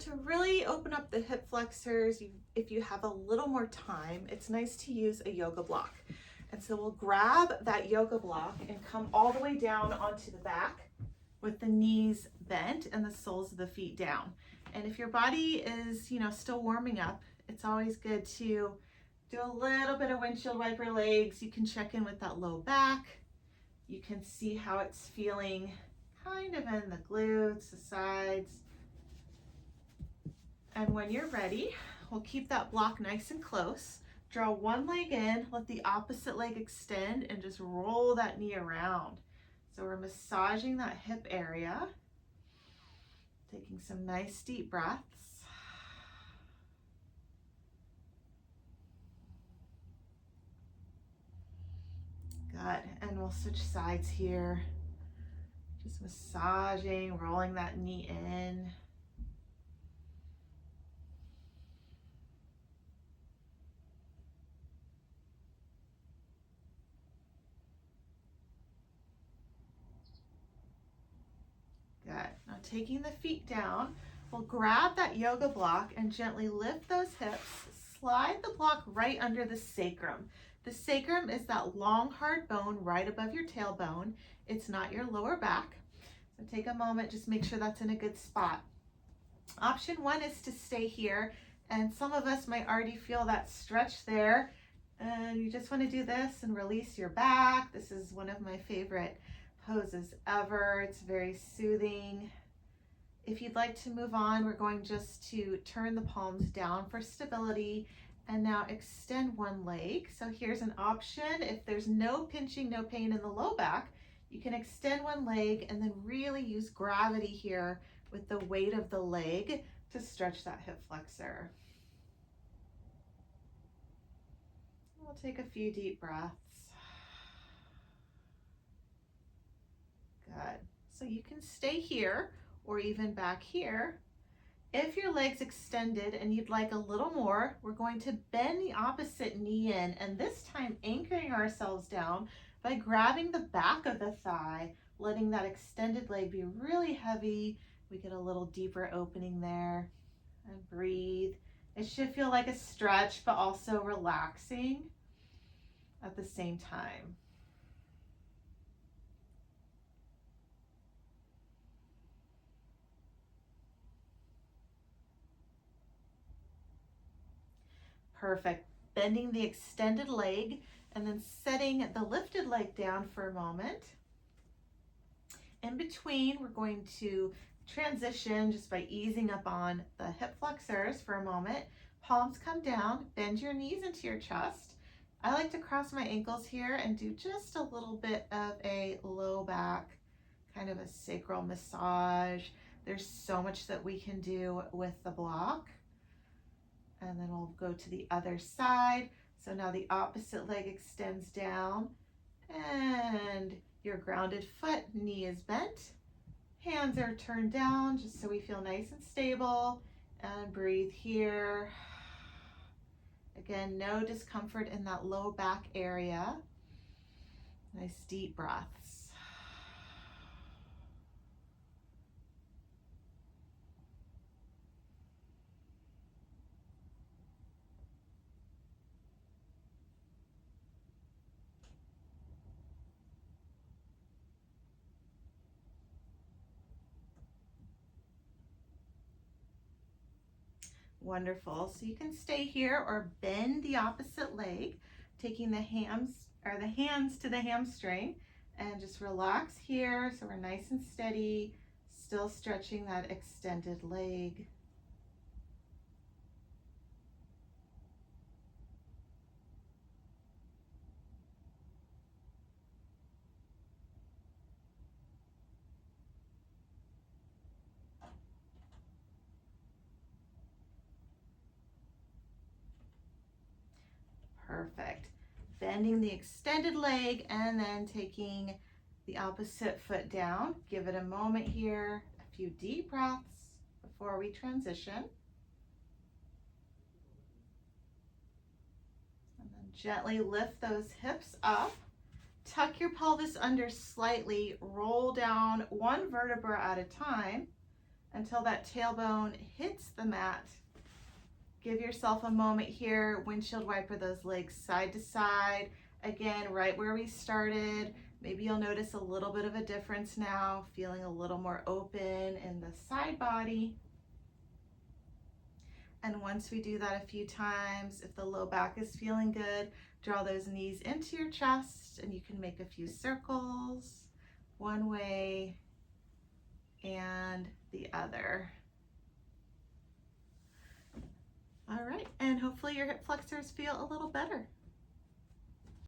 to really open up the hip flexors, if you have a little more time, it's nice to use a yoga block. And so we'll grab that yoga block and come all the way down onto the back with the knees bent and the soles of the feet down. And if your body is, still warming up, it's always good to do a little bit of windshield wiper legs. You can check in with that low back. You can see how it's feeling kind of in the glutes, the sides. And when you're ready, we'll keep that block nice and close. Draw one leg in, let the opposite leg extend, and just roll that knee around. So we're massaging that hip area, taking some nice deep breaths. Good, and we'll switch sides here. Just massaging, rolling that knee in. Good. Now taking the feet down, we'll grab that yoga block and gently lift those hips, slide the block right under the sacrum. The sacrum is that long, hard bone right above your tailbone. It's not your lower back. So take a moment, just make sure that's in a good spot. Option one is to stay here, and some of us might already feel that stretch there. And you just want to do this and release your back. This is one of my favorite poses ever. It's very soothing. If you'd like to move on, we're going just to turn the palms down for stability and now extend one leg. So here's an option. If there's no pinching, no pain in the low back, you can extend one leg and then really use gravity here with the weight of the leg to stretch that hip flexor. We'll take a few deep breaths. Good. So you can stay here or even back here. If your leg's extended and you'd like a little more, we're going to bend the opposite knee in, and this time anchoring ourselves down by grabbing the back of the thigh, letting that extended leg be really heavy. We get a little deeper opening there, and breathe. It should feel like a stretch, but also relaxing at the same time. Perfect. Bending the extended leg and then setting the lifted leg down for a moment. In between, we're going to transition just by easing up on the hip flexors for a moment. Palms come down, bend your knees into your chest. I like to cross my ankles here and do just a little bit of a low back, kind of a sacral massage. There's so much that we can do with the block. And then we'll go to the other side. So now the opposite leg extends down and your grounded foot, knee is bent. Hands are turned down just so we feel nice and stable, and breathe here. Again, no discomfort in that low back area. Nice deep breaths. Wonderful. So you can stay here or bend the opposite leg, taking the hands to the hamstring, and just relax here so we're nice and steady, still stretching that extended leg. Perfect. Bending the extended leg and then taking the opposite foot down. Give it a moment here, a few deep breaths before we transition. And then gently lift those hips up. Tuck your pelvis under slightly, roll down one vertebra at a time. until that tailbone hits the mat. Give yourself a moment here. Windshield wiper those legs side to side. Again, right where we started. Maybe you'll notice a little bit of a difference now, feeling a little more open in the side body. And once we do that a few times, if the low back is feeling good, draw those knees into your chest and you can make a few circles, one way and the other. All right, and hopefully your hip flexors feel a little better.